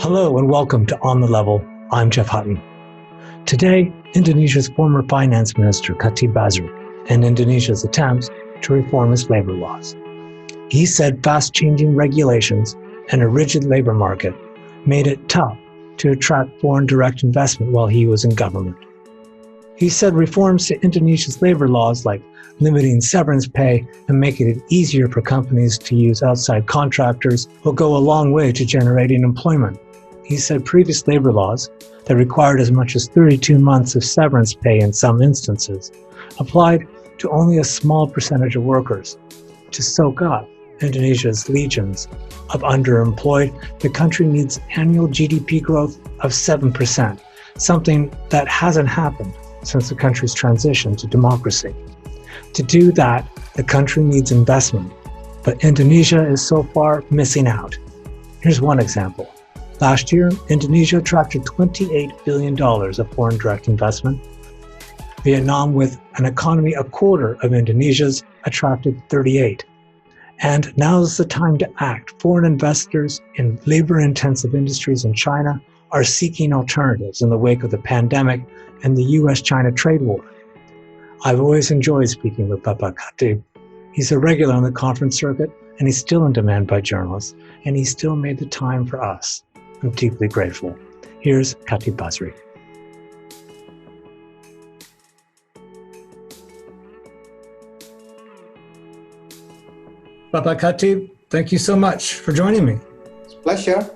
Hello and welcome to On the Level. I'm Jeff Hutton. Today, Indonesia's former finance minister, Chatib Basri, and Indonesia's attempts to reform its labor laws. He said fast-changing regulations and a rigid labor market made it tough to attract foreign direct investment while he was in government. He said reforms to Indonesia's labor laws, like limiting severance pay and making it easier for companies to use outside contractors, will go a long way to generating employment. He said previous labor laws that required as much as 32 months of severance pay in some instances applied to only a small percentage of workers. To soak up Indonesia's legions of underemployed, the country needs annual GDP growth of 7%, something that hasn't happened since the country's transition to democracy. To do that, the country needs investment, but Indonesia is so far missing out. Here's one example. Last year, Indonesia attracted $28 billion of foreign direct investment. Vietnam, with an economy a quarter of Indonesia's, attracted 38. And now's the time to act. Foreign investors in labor-intensive industries in China are seeking alternatives in the wake of the pandemic and the US-China trade war. I've always enjoyed speaking with Bapak Chatib. He's a regular on the conference circuit, and he's still in demand by journalists, and he still made the time for us. I'm deeply grateful. Here's Chatib Basri. Bapak Chatib, thank you so much for joining me. It's a pleasure.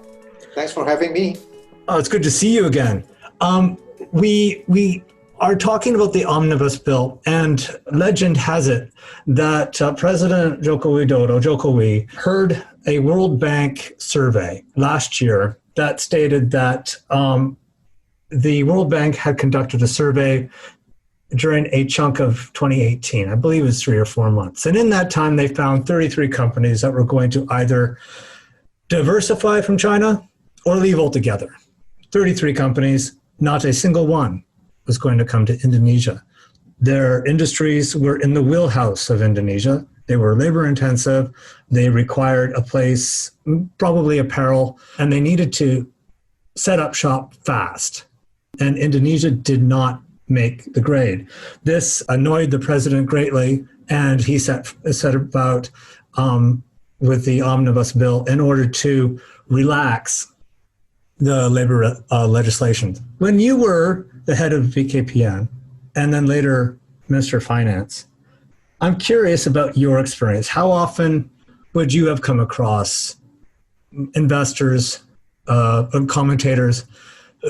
Thanks for having me. Oh, it's good to see you again. We are talking about the omnibus bill, and legend has it that President Joko Widodo heard a World Bank survey last year that stated that the World Bank had conducted a survey during a chunk of 2018. I believe it was 3 or 4 months. And in that time, they found 33 companies that were going to either diversify from China or leave altogether. 33 companies, not a single one was going to come to Indonesia. Their industries were in the wheelhouse of Indonesia. They were labor intensive. They required a place, probably apparel, and they needed to set up shop fast. And Indonesia did not make the grade. This annoyed the president greatly, and he set about with the omnibus bill in order to relax the labor legislation. When you were the head of BKPN and then later Minister of Finance, I'm curious about your experience. How often would you have come across investors, commentators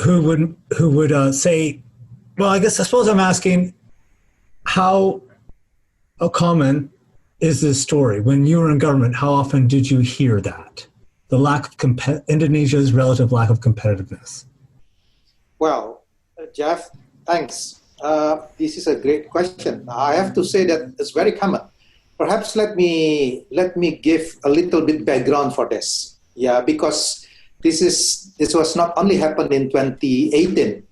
who would say, well, I suppose I'm asking, how common is this story? When you were in government, how often did you hear that? The lack of Indonesia's relative lack of competitiveness? Well, Jeff, thanks. This is a great question. I have to say that it's very common. Perhaps let me give a little bit background for this. Yeah, because this was not only happened in 2018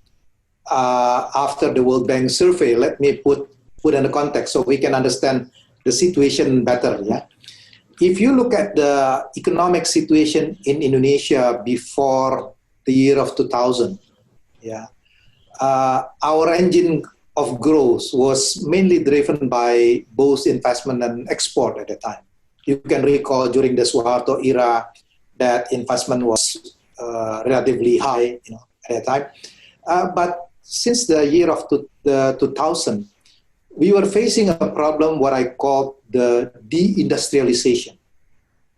after the World Bank survey. Let me put in the context so we can understand the situation better. Yeah. If you look at the economic situation in Indonesia before the year of 2000, our engine of growth was mainly driven by both investment and export at the time. You can recall during the Suharto era that investment was relatively high, at that time. But since the year of 2000, we were facing a problem, what I call the deindustrialization,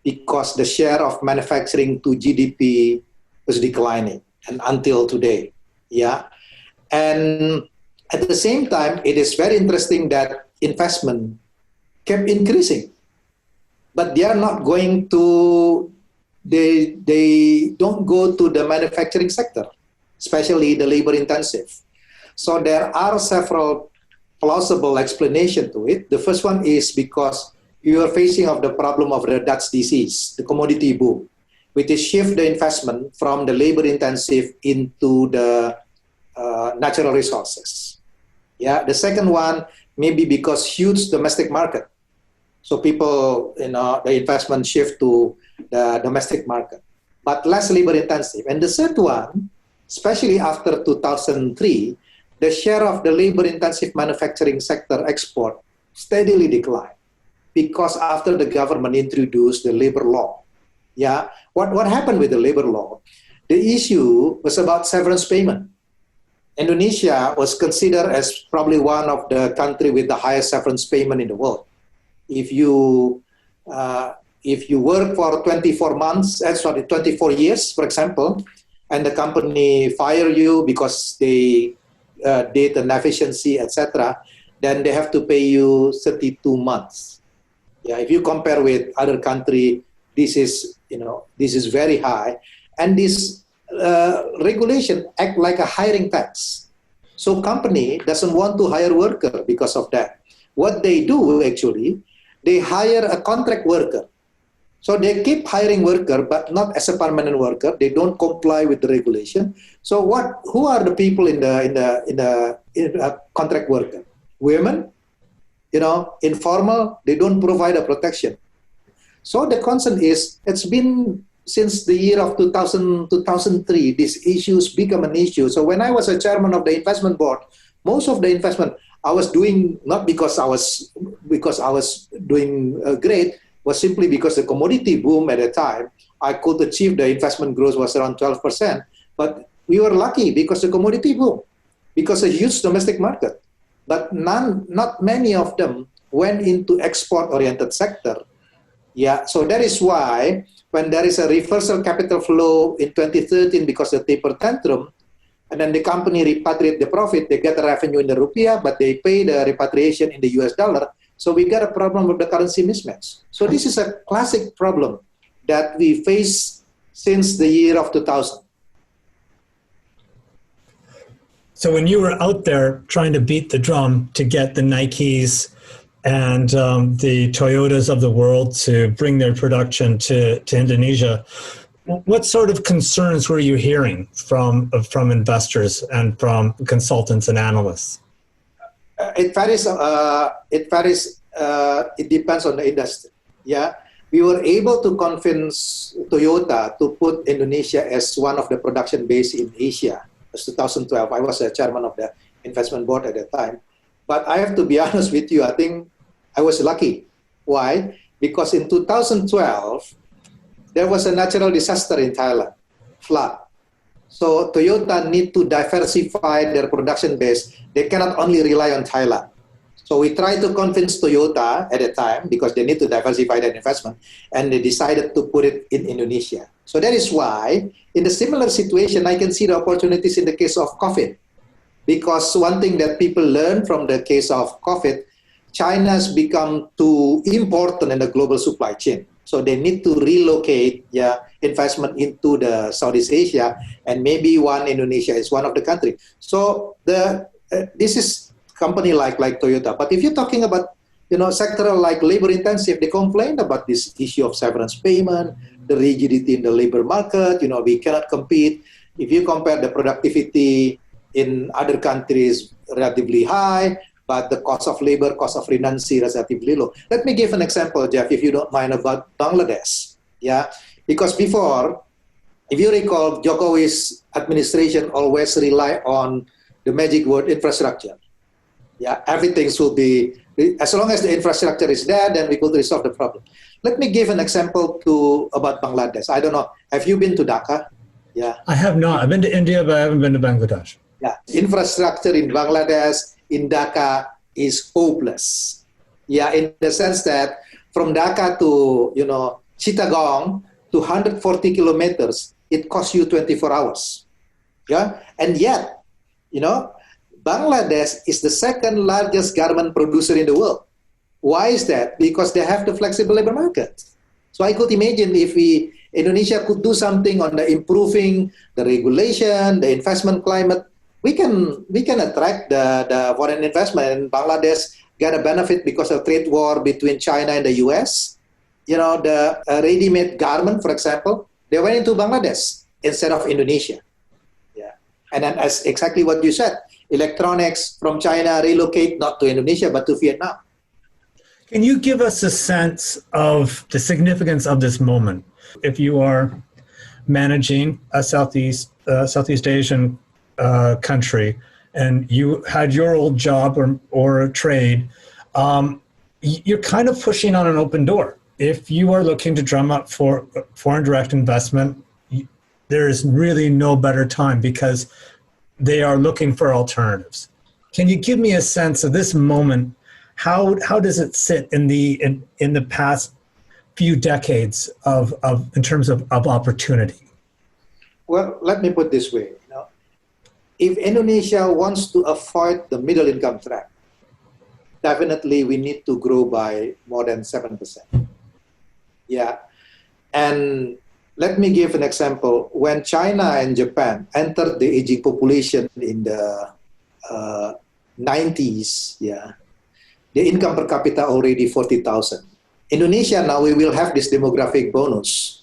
because the share of manufacturing to GDP was declining, and until today, And at the same time, it is very interesting that investment kept increasing, but they are not going to, they don't go to the manufacturing sector, especially the labor intensive. So there are several plausible explanations to it. The first one is because you are facing of the problem of the Dutch disease, the commodity boom, which is shift the investment from the labor intensive into the natural resources. The second one may be because huge domestic market. So people, the investment shift to the domestic market. but less labor intensive. And the third one, especially after 2003, the share of the labor intensive manufacturing sector export steadily declined because after the government introduced the labor law. Yeah, what happened with the labor law? The issue was about severance payment. Indonesia was considered as probably one of the country with the highest severance payment in the world. If you work for 24 years, for example, and the company fire you because they did an efficiency, etc., then they have to pay you 32 months. Yeah, if you compare with other country, this is very high, and this regulation act like a hiring tax. So company doesn't want to hire worker because of that. What they do actually, they hire a contract worker. So they keep hiring worker, but not as a permanent worker. They don't comply with the regulation. So who are the people in the contract worker? Women, informal. They don't provide a protection. So the concern is, it's been since the year of 2003, these issues become an issue. So when I was a chairman of the investment board, most of the investment I was doing not because I was doing great, was simply because the commodity boom at the time, I could achieve the investment growth was around 12%. But we were lucky because the commodity boom, because a huge domestic market. But not many of them went into export-oriented sector. Yeah, so that is why when there is a reversal capital flow in 2013 because of the taper tantrum, and then the company repatriate the profit, they get the revenue in the rupiah, but they pay the repatriation in the US dollar. So we got a problem with the currency mismatch. So this is a classic problem that we face since the year of 2000. So when you were out there trying to beat the drum to get the Nikes and the Toyotas of the world to bring their production to Indonesia, what sort of concerns were you hearing from investors and from consultants and analysts? It varies. It depends on the industry. Yeah, we were able to convince Toyota to put Indonesia as one of the production base in Asia. It was 2012. I was a chairman of the investment board at the time. But I have to be honest with you. I think I was lucky. Why? Because in 2012, there was a natural disaster in Thailand, flood. So Toyota need to diversify their production base. They cannot only rely on Thailand. So we tried to convince Toyota at the time because they need to diversify their investment, and they decided to put it in Indonesia. So that is why in a similar situation, I can see the opportunities in the case of COVID. Because one thing that people learn from the case of COVID, China's become too important in the global supply chain. So they need to relocate investment into the Southeast Asia, and maybe Indonesia is one of the countries. So this is company like Toyota. But if you're talking about sector like labor intensive, they complained about this issue of severance payment, the rigidity in the labor market. We cannot compete. If you compare the productivity in other countries, relatively high, but the cost of labor, cost of redundancy relatively low. Let me give an example, Jeff, if you don't mind, about Bangladesh. Yeah, because before, if you recall, Jokowi's administration always rely on the magic word infrastructure. Yeah, everything should be, as long as the infrastructure is there, then we could resolve the problem. Let me give an example about Bangladesh. I don't know, have you been to Dhaka? Yeah, I have not. I've been to India, but I haven't been to Bangladesh. Yeah, infrastructure in Bangladesh, in Dhaka, is hopeless. Yeah, in the sense that from Dhaka to Chittagong to 140 kilometers, it costs you 24 hours. Yeah, and yet, Bangladesh is the second largest garment producer in the world. Why is that? Because they have the flexible labor market. So I could imagine if Indonesia could do something on the improving the regulation, the investment climate, we can attract the foreign investment. And Bangladesh got a benefit because of trade war between China and the US. The ready-made garment, for example, they went into Bangladesh instead of Indonesia. Yeah, and then as exactly what you said, electronics from China relocate not to Indonesia but to Vietnam. Can you give us a sense of the significance of this moment? If you are managing a Southeast Asian country, and you had your old job or a trade, you're kind of pushing on an open door. If you are looking to drum up for foreign direct investment, there is really no better time because they are looking for alternatives. Can you give me a sense of this moment? How does it sit in the past few decades of in terms of opportunity? Well, let me put this way. If Indonesia wants to avoid the middle income trap, definitely we need to grow by more than 7%. Yeah. And let me give an example. When China and Japan entered the aging population in the 90s, yeah, the income per capita already 40,000. Indonesia now, we will have this demographic bonus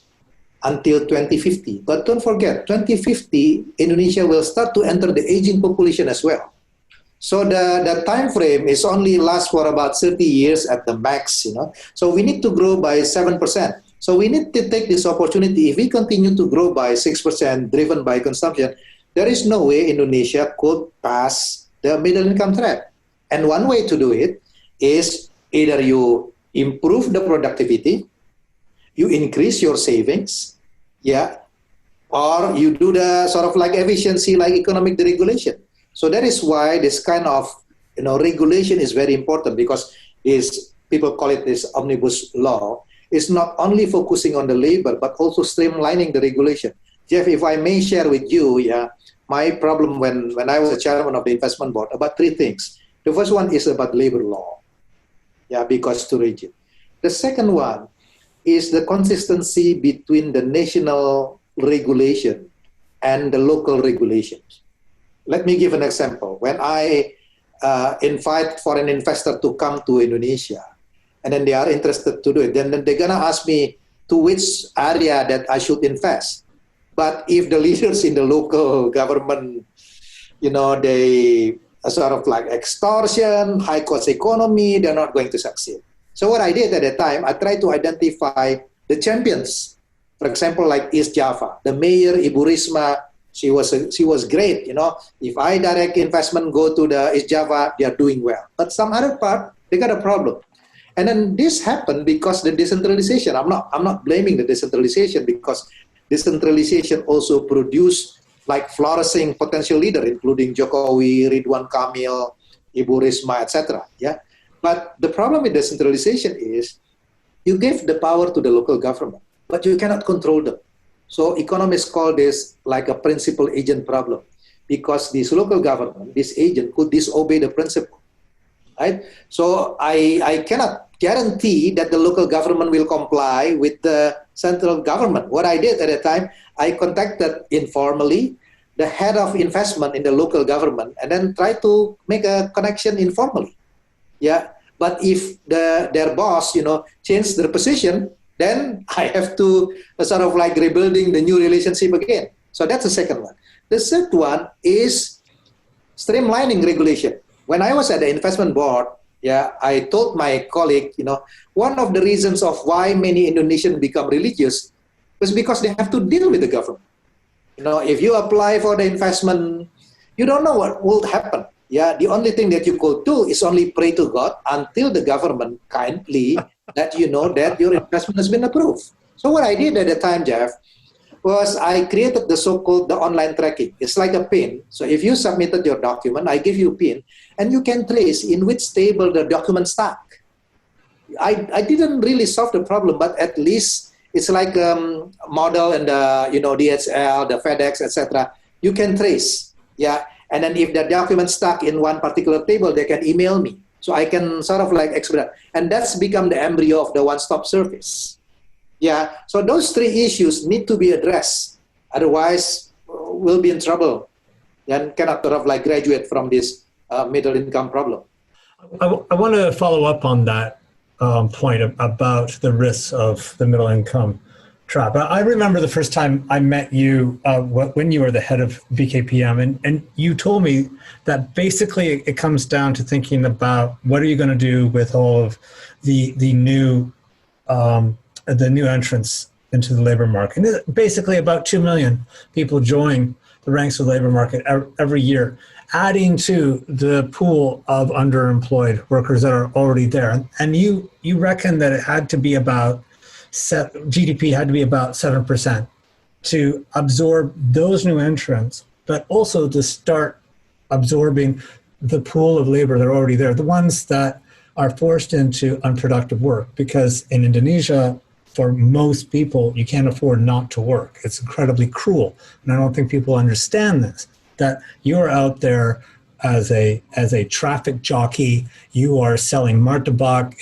until 2050. But don't forget, 2050, Indonesia will start to enter the aging population as well. So the time frame is only lasts for about 30 years at the max, So we need to grow by 7%. So we need to take this opportunity. If we continue to grow by 6% driven by consumption, there is no way Indonesia could pass the middle income trap. And one way to do it is either you improve the productivity, you increase your savings, yeah, or you do the sort of like efficiency, like economic deregulation. So that is why this kind of regulation is very important, because people call it this omnibus law. It's not only focusing on the labor, but also streamlining the regulation. Jeff, if I may share with you, my problem when I was a chairman of the investment board, about three things. The first one is about labor law, because too rigid. The second one is the consistency between the national regulation and the local regulations. Let me give an example. When I invite foreign investor to come to Indonesia, and then they are interested to do it, then they're going to ask me to which area that I should invest. But if the leaders in the local government, they are sort of like extortion, high cost economy, they're not going to succeed. So what I did at the time, I tried to identify the champions. For example, like East Java, the mayor, Ibu Risma, she was great. If I direct investment go to the East Java, they are doing well. But some other part, they got a problem. And then this happened because the decentralization. I'm not blaming the decentralization, because decentralization also produced like flourishing potential leader, including Jokowi, Ridwan Kamil, Ibu Risma, etc. Yeah. But the problem with decentralization is you give the power to the local government, but you cannot control them. So economists call this like a principal agent problem, because this local government, this agent could disobey the principle. Right? So I cannot guarantee that the local government will comply with the central government. What I did at the time, I contacted informally the head of investment in the local government, and then try to make a connection informally. Yeah. But if their boss, change their position, then I have to sort of like rebuilding the new relationship again. So that's the second one. The third one is streamlining regulation. When I was at the investment board, I told my colleague, one of the reasons of why many Indonesians become religious was because they have to deal with the government. If you apply for the investment, you don't know what will happen. Yeah, the only thing that you could do is only pray to God until the government kindly let you know that your investment has been approved. So what I did at the time, Jeff, was I created the so-called the online tracking. It's like a PIN. So if you submitted your document, I give you a PIN, and you can trace in which table the document stuck. I didn't really solve the problem, but at least it's like model and the DHL, the FedEx, etc. You can trace, And then if the document stuck in one particular table, they can email me. So I can sort of like expedite. And that's become the embryo of the one-stop service. So those three issues need to be addressed. Otherwise, we'll be in trouble and cannot sort of like graduate from this middle income problem. I want to follow up on that point about the risks of the middle income trap. I remember the first time I met you when you were the head of BKPM, and you told me that basically it comes down to thinking about what are you going to do with all of the new entrants into the labor market. Basically, about 2 million people join the ranks of the labor market every year, adding to the pool of underemployed workers that are already there. And you reckon that it had to be about GDP had to be about 7% to absorb those new entrants, but also to start absorbing the pool of labor that are already there, the ones that are forced into unproductive work. Because in Indonesia, for most people, you can't afford not to work. It's incredibly cruel. And I don't think people understand this, that you're out there as a traffic jockey, you are selling martabak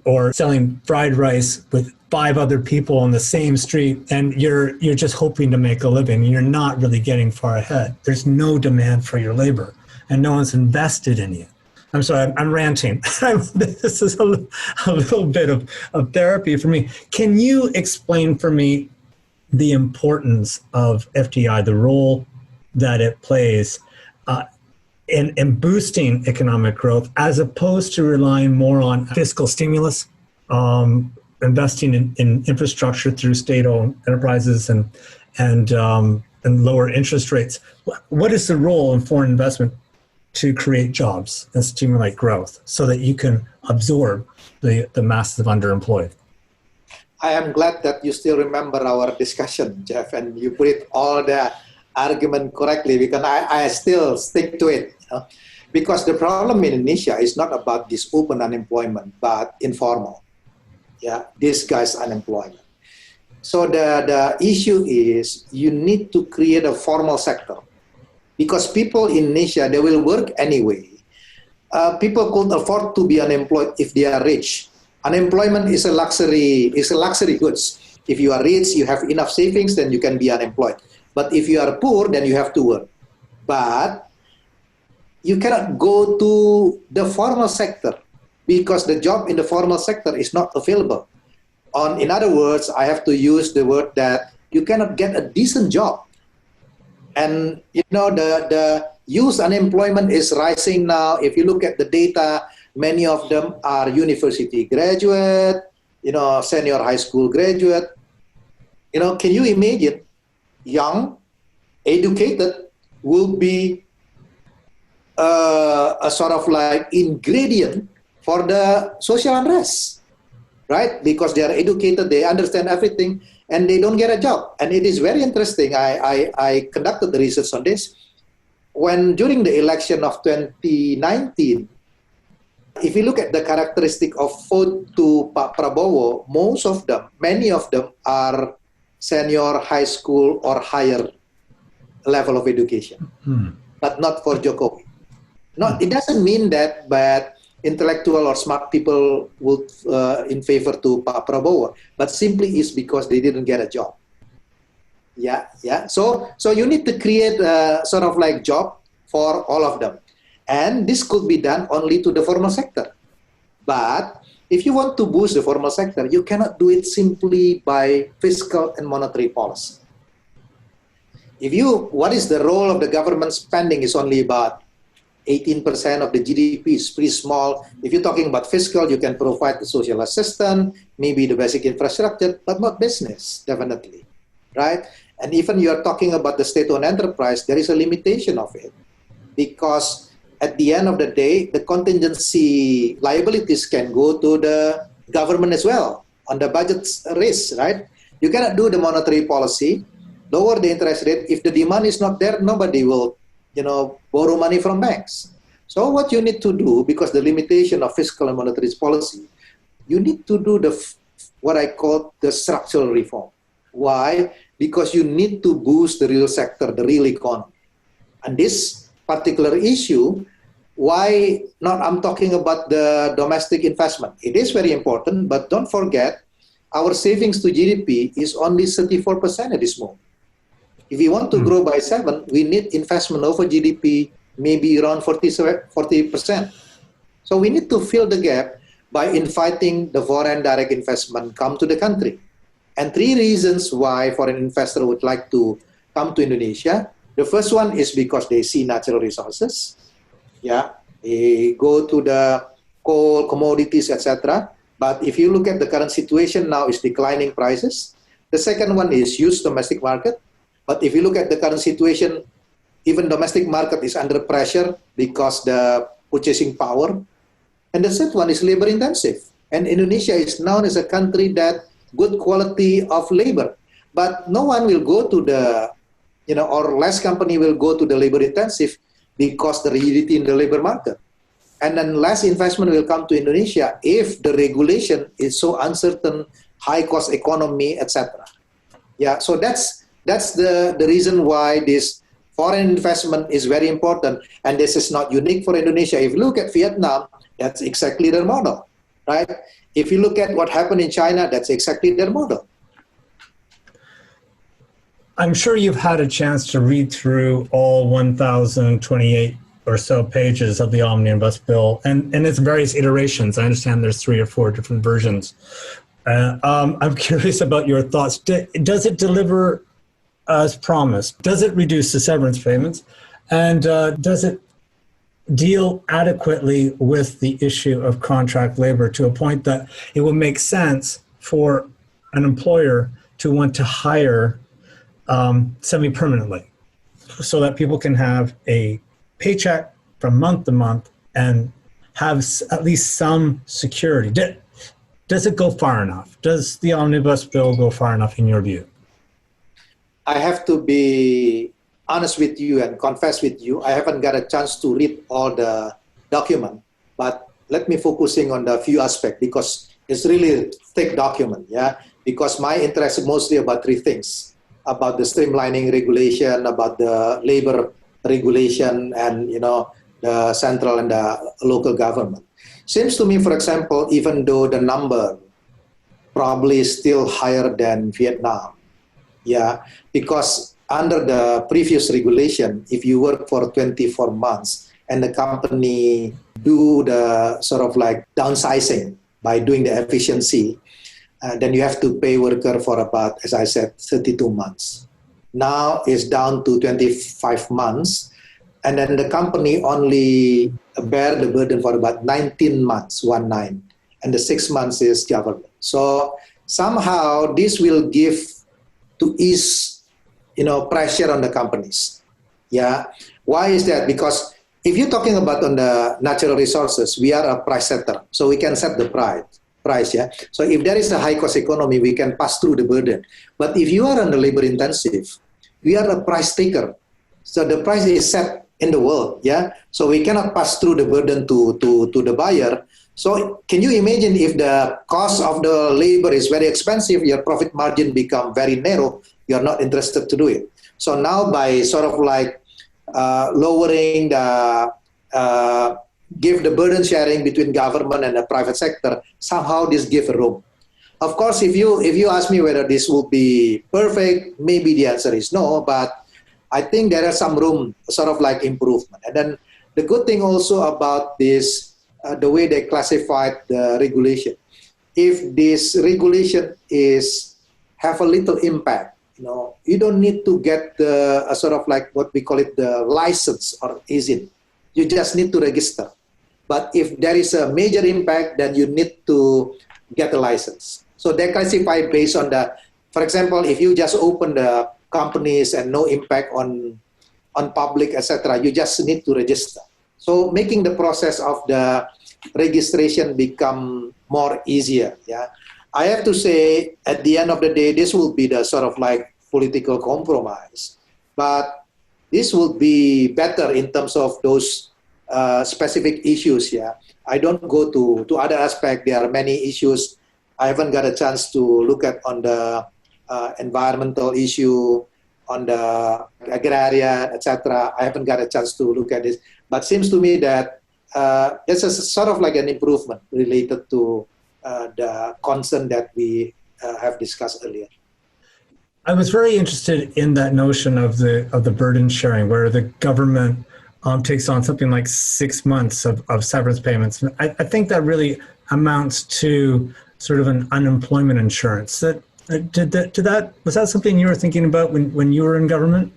or selling fried rice with 5 other people on the same street, and you're just hoping to make a living. You're not really getting far ahead. There's no demand for your labor, and no one's invested in you. I'm sorry, I'm ranting. This is a little bit of therapy for me. Can you explain for me the importance of FDI, the role that it plays in boosting economic growth, as opposed to relying more on fiscal stimulus, investing in infrastructure through state-owned enterprises and lower interest rates? What is the role in foreign investment to create jobs and stimulate growth so that you can absorb the masses of underemployed? I am glad that you still remember our discussion, Jeff, and you put it all the argument correctly, because I still stick to it. Because the problem in Indonesia is not about this open unemployment, but informal, disguised unemployment. So the issue is you need to create a formal sector, because people in Indonesia, they will work anyway. People could afford to be unemployed if they are rich. Unemployment is a luxury goods. If you are rich, you have enough savings, then you can be unemployed. But if you are poor, then you have to work. But you cannot go to the formal sector because the job in the formal sector is not available. In other words, I have to use the word that you cannot get a decent job. And the youth unemployment is rising now. If you look at the data, many of them are university graduate, senior high school graduate. Can you imagine young, educated will be a sort of like ingredient for the social unrest, right? Because they are educated, they understand everything, and they don't get a job. And it is very interesting. I conducted the research on this. When during the election of 2019, if you look at the characteristic of vote to Pak Prabowo, many of them are senior high school or higher level of education, but not for Jokowi. It doesn't mean that bad intellectual or smart people would in favor to Pak Prabowo, but simply is because they didn't get a job. So you need to create a sort of like job for all of them. And this could be done only to the formal sector. But if you want to boost the formal sector, you cannot do it simply by fiscal and monetary policy. What is the role of the government spending is only about 18% of the GDP, is pretty small. If you're talking about fiscal, you can provide the social assistance, maybe the basic infrastructure, but not business, definitely, right? And even you're talking about the state-owned enterprise, there is a limitation of it, because at the end of the day, the contingency liabilities can go to the government as well on the budget risk, right? You cannot do the monetary policy, lower the interest rate. If the demand is not there, nobody will, borrow money from banks. So what you need to do, because the limitation of fiscal and monetary policy, you need to do what I call the structural reform. Why? Because you need to boost the real sector, the real economy. And this particular issue, I'm talking about the domestic investment. It is very important, but don't forget, our savings to GDP is only 34% at this moment. If we want to grow by 7, we need investment over GDP, maybe around 40%. So we need to fill the gap by inviting the foreign direct investment come to the country. And 3 reasons why foreign investor would like to come to Indonesia. The first one is because they see natural resources. They go to the coal, commodities, etc. But if you look at the current situation now, is declining prices. The second one is huge domestic market. But if you look at the current situation, even domestic market is under pressure because the purchasing power. And the third one is labor intensive. And Indonesia is known as a country that good quality of labor. But no one will go to the, or less company will go to the labor intensive because the rigidity in the labor market. And then less investment will come to Indonesia if the regulation is so uncertain, high cost economy, etc. Yeah, so that's the reason why this foreign investment is very important. And this is not unique for Indonesia. If you look at Vietnam, that's exactly their model, right? If you look at what happened in China, that's exactly their model. I'm sure you've had a chance to read through all 1,028 or so pages of the Omnibus Bill and its various iterations. I understand there's 3 or 4 different versions. I'm curious about your thoughts. Does it deliver as promised? Does it reduce the severance payments? And does it deal adequately with the issue of contract labor to a point that it will make sense for an employer to want to hire semi-permanently so that people can have a paycheck from month to month and have at least some security? Does it go far enough? Does the Omnibus Bill go far enough in your view? I have to be honest with you and confess with you. I haven't got a chance to read all the document, but let me focusing on the few aspects because it's really a thick document, yeah? Because my interest is mostly about 3 things, about the streamlining regulation, about the labor regulation, and, the central and the local government. Seems to me, for example, even though the number probably is still higher than Vietnam, yeah, because under the previous regulation, if you work for 24 months and the company do the sort of like downsizing by doing the efficiency, then you have to pay worker for about, as I said, 32 months. Now it's down to 25 months. And then the company only bear the burden for about 19 months, 19. And the 6 months is government. So somehow this will give to ease, pressure on the companies. Yeah. Why is that? Because if you're talking about on the natural resources, we are a price setter. So we can set the price, yeah. So if there is a high cost economy, we can pass through the burden. But if you are on the labor intensive, we are a price taker. So the price is set in the world, yeah. So we cannot pass through the burden to the buyer. So can you imagine if the cost of the labor is very expensive, your profit margin become very narrow, you're not interested to do it. So now by sort of like lowering the, give the burden sharing between government and the private sector, somehow this give a room. Of course, if you ask me whether this will be perfect, maybe the answer is no, but I think there is some room, sort of like improvement. And then the good thing also about this, the way they classified the regulation. If this regulation have a little impact, you don't need to get the sort of like what we call it the license or izin. You just need to register. But if there is a major impact, then you need to get a license. So they classify based on the, for example, if you just open the companies and no impact on public, etc., you just need to register. So making the process of the registration become more easier. Yeah, I have to say at the end of the day, this will be the sort of like political compromise, but this will be better in terms of those specific issues. Yeah, I don't go to other aspect. There are many issues I haven't got a chance to look at on the environmental issue, on the agrarian, etc. I haven't got a chance to look at this, but seems to me that it's a sort of like an improvement related to the concern that we have discussed earlier. I was very interested in that notion of the burden sharing, where the government takes on something like 6 months of severance payments. I think that really amounts to sort of an unemployment insurance. Was that something you were thinking about when you were in government?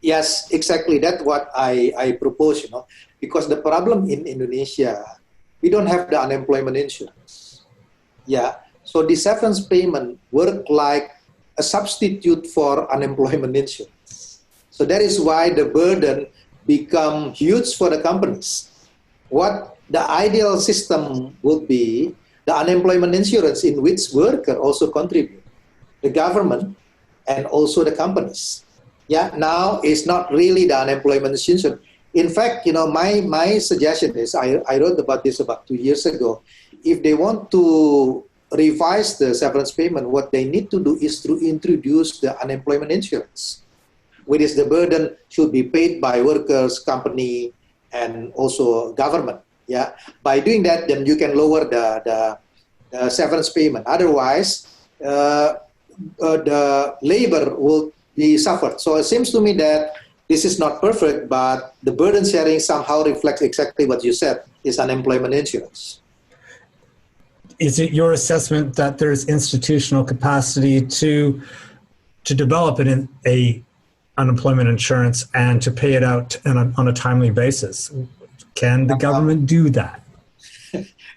Yes, exactly. That's what I propose, because the problem in Indonesia, we don't have the unemployment insurance. Yeah. So the severance payment work like a substitute for unemployment insurance. So that is why the burden become huge for the companies. What the ideal system would be the unemployment insurance in which worker also contribute, the government and also the companies. Yeah, now it's not really the unemployment insurance. In fact, my suggestion is, I wrote about this about 2 years ago. If they want to revise the severance payment, what they need to do is to introduce the unemployment insurance, which is the burden should be paid by workers, company, and also government. Yeah, by doing that, then you can lower the severance payment. Otherwise, the labor will be suffered. So it seems to me that this is not perfect, but the burden sharing somehow reflects exactly what you said, is unemployment insurance. Is it your assessment that there's institutional capacity to develop a unemployment insurance and to pay it out on a timely basis? Can the government do that?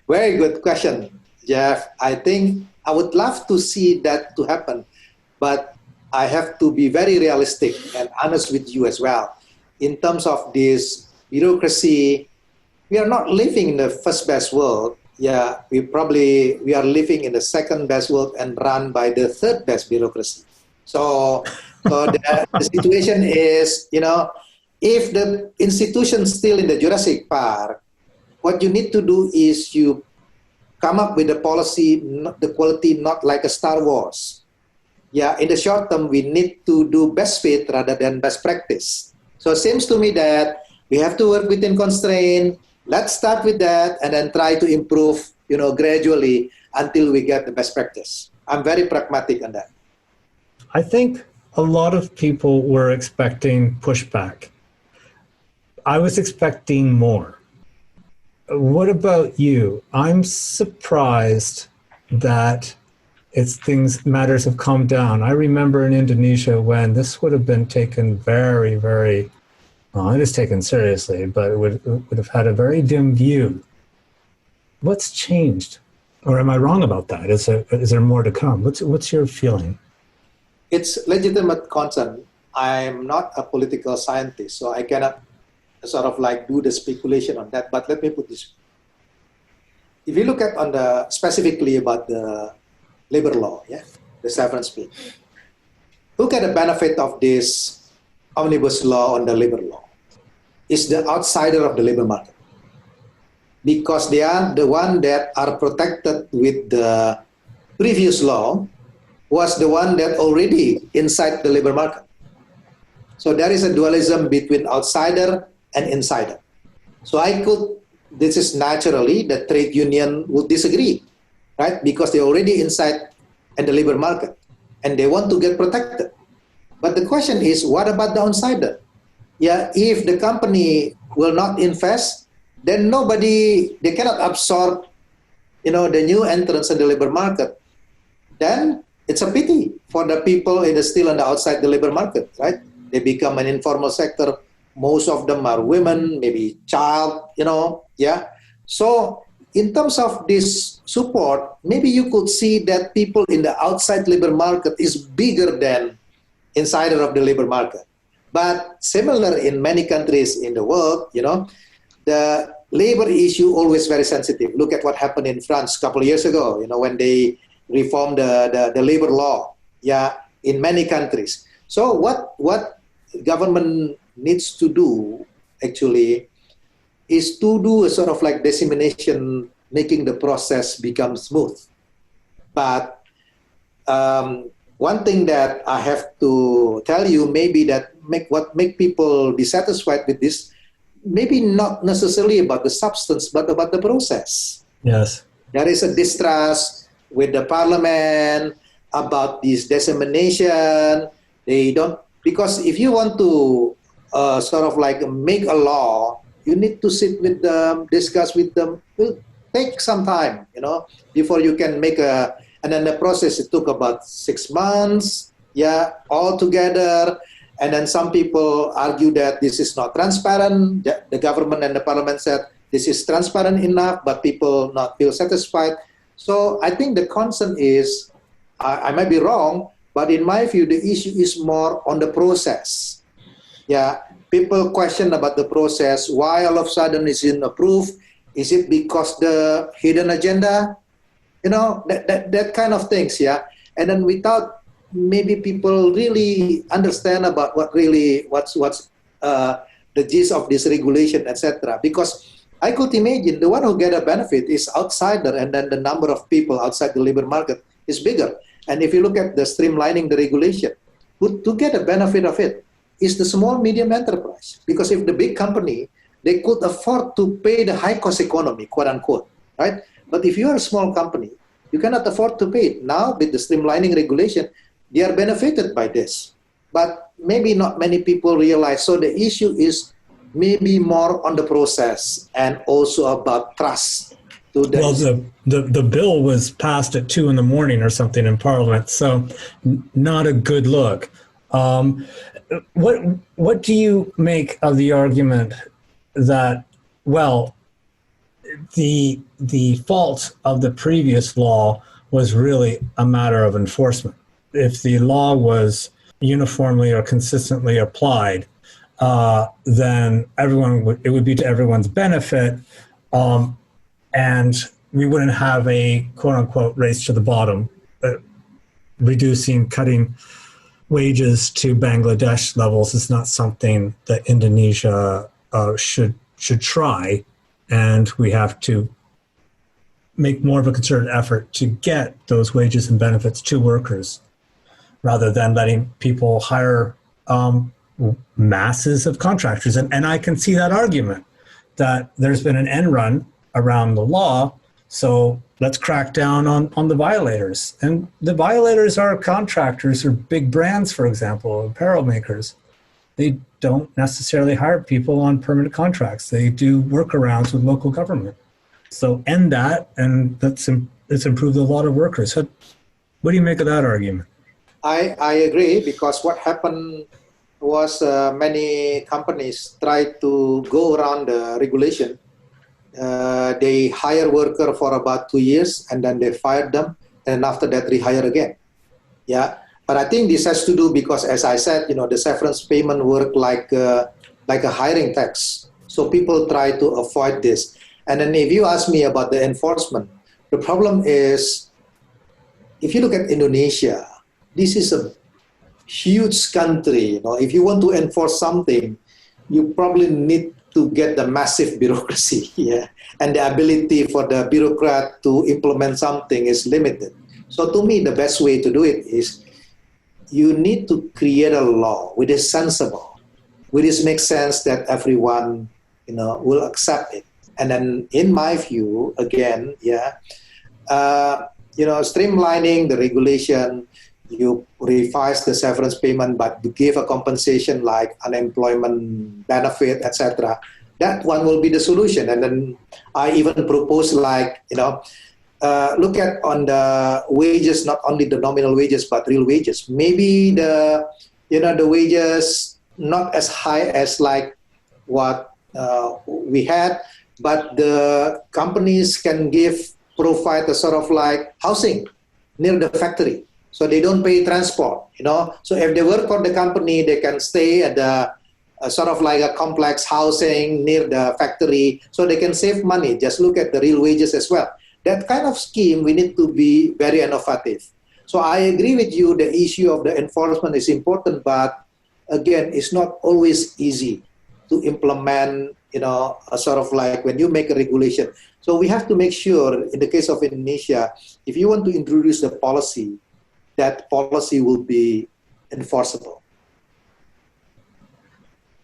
Very good question, Jeff. I think I would love to see that to happen, but I have to be very realistic and honest with you as well. In terms of this bureaucracy, we are not living in the first best world. Yeah, we are living in the second best world and run by the third best bureaucracy. So the situation is, if the institution still in the Jurassic Park, what you need to do is you come up with a policy, the quality not like a Star Wars. Yeah, in the short term, we need to do best fit rather than best practice. So it seems to me that we have to work within constraint. Let's start with that and then try to improve, gradually until we get the best practice. I'm very pragmatic on that. I think a lot of people were expecting pushback. I was expecting more. What about you? I'm surprised that matters have calmed down. I remember in Indonesia when this would have been taken very, very, well, it is taken seriously, but it would have had a very dim view. What's changed? Or am I wrong about that? Is there more to come? What's your feeling? It's legitimate concern. I'm not a political scientist, so I cannot sort of like do the speculation on that. But let me put this. If you look at specifically about the labor law, the severance pay, look at the benefit of this omnibus law on the labor law. It's the outsider of the labor market, because they are the one that are protected with the previous law was the one that already inside the labor market. So there is a dualism between outsider and insider. So this is naturally the trade union would disagree, right? Because they're already inside in the labor market and they want to get protected. But the question is, what about the outsider? Yeah, if the company will not invest, then they cannot absorb, the new entrants in the labor market. Then it's a pity for the people still on the outside the labor market, right? They become an informal sector. Most of them are women, maybe child, So in terms of this support, maybe you could see that people in the outside labor market is bigger than insider of the labor market. But similar in many countries in the world, the labor issue always very sensitive. Look at what happened in France a couple of years ago, when they reformed the labor law, in many countries. So what government needs to do actually is to do a sort of like dissemination, making the process become smooth. But one thing that I have to tell you, maybe that make people dissatisfied with this, maybe not necessarily about the substance, but about the process. Yes. There is a distrust with the parliament about this dissemination. Because if you want to sort of like make a law, you need to sit with them, discuss with them. It will take some time, before you can make and then the process, it took about 6 months, all together. And then some people argue that this is not transparent. The government and the parliament said this is transparent enough, but people not feel satisfied. So I think the concern is, I might be wrong, But in my view, the issue is more on the process. Yeah, people question about the process. Why all of a sudden is it approved? Is it because the hidden agenda? That kind of things. Yeah, and then without maybe people really understand about what's the gist of this regulation, etc. Because I could imagine the one who get a benefit is outsider, and then the number of people outside the labor market is bigger. And if you look at the streamlining the regulation, who to get a benefit of it is the small medium enterprise. Because if the big company, they could afford to pay the high cost economy, quote unquote, right? But if you are a small company, you cannot afford to pay it. Now with the streamlining regulation, they are benefited by this. But maybe not many people realize. So the issue is maybe more on the process and also about trust. Well, the bill was passed at 2 a.m. or something in Parliament, so not a good look. What do you make of the argument that, well, the fault of the previous law was really a matter of enforcement? If the law was uniformly or consistently applied, then it would be to everyone's benefit, and we wouldn't have a quote-unquote race to the bottom, cutting wages to Bangladesh levels is not something that Indonesia should try, and we have to make more of a concerted effort to get those wages and benefits to workers, rather than letting people hire masses of contractors. And I can see that argument, that there's been an end run around the law, so let's crack down on the violators. And the violators are contractors or big brands, for example, apparel makers. They don't necessarily hire people on permanent contracts. They do workarounds with local government. So end that, and let's improve the lot of workers. What do you make of that argument? I agree, because what happened was many companies tried to go around the regulation. They hire worker for about 2 years, and then they fired them, and after that rehire again. Yeah, but I think this has to do because, as I said, the severance payment work like a hiring tax. So people try to avoid this. And then if you ask me about the enforcement, the problem is, if you look at Indonesia, this is a huge country. If you want to enforce something, you probably need to get the massive bureaucracy, yeah, and the ability for the bureaucrat to implement something is limited. So to me, the best way to do it is you need to create a law which is sensible, which makes sense that everyone, will accept it. And then, in my view, again, streamlining the regulation, you revise the severance payment, but you give a compensation like unemployment benefit, etc. That one will be the solution. And then I even propose look at on the wages, not only the nominal wages, but real wages. Maybe the wages not as high as like what we had, but the companies can provide a sort of like housing near the factory. So they don't pay transport, So if they work for the company, they can stay at the sort of like a complex housing near the factory, so they can save money. Just look at the real wages as well. That kind of scheme, we need to be very innovative. So I agree with you, the issue of the enforcement is important, but again, it's not always easy to implement, a sort of like when you make a regulation. So we have to make sure, in the case of Indonesia, if you want to introduce the policy, that policy will be enforceable.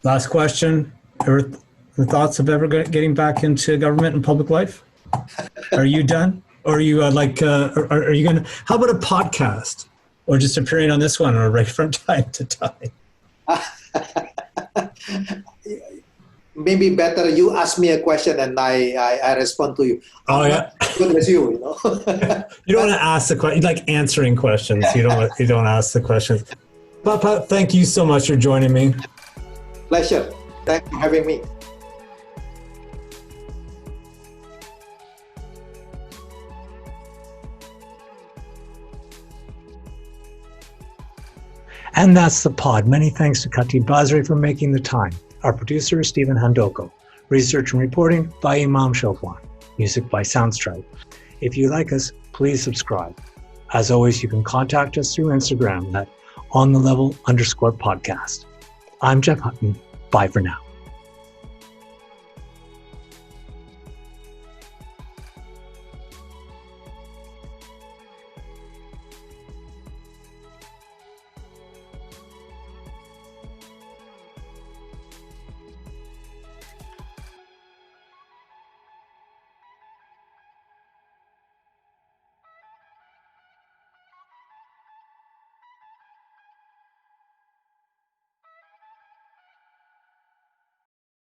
Last question. Ever the thoughts of ever getting back into government and public life? Are you done? Or are you are you going to, how about a podcast? Or just appearing on this one, or right from time to time? Maybe better you ask me a question and I respond to you. Oh, yeah. Good as you, You don't want to ask the question. You like answering questions. You don't ask the questions. Papa, thank you so much for joining me. Pleasure. Thanks for having me. And that's the pod. Many thanks to Chatib Basri for making the time. Our producer is Stephen Handoko. Research and reporting by Imam Shofwan. Music by Soundstripe. If you like us, please subscribe. As always, you can contact us through Instagram at onthelevel_podcast. I'm Jeff Hutton. Bye for now.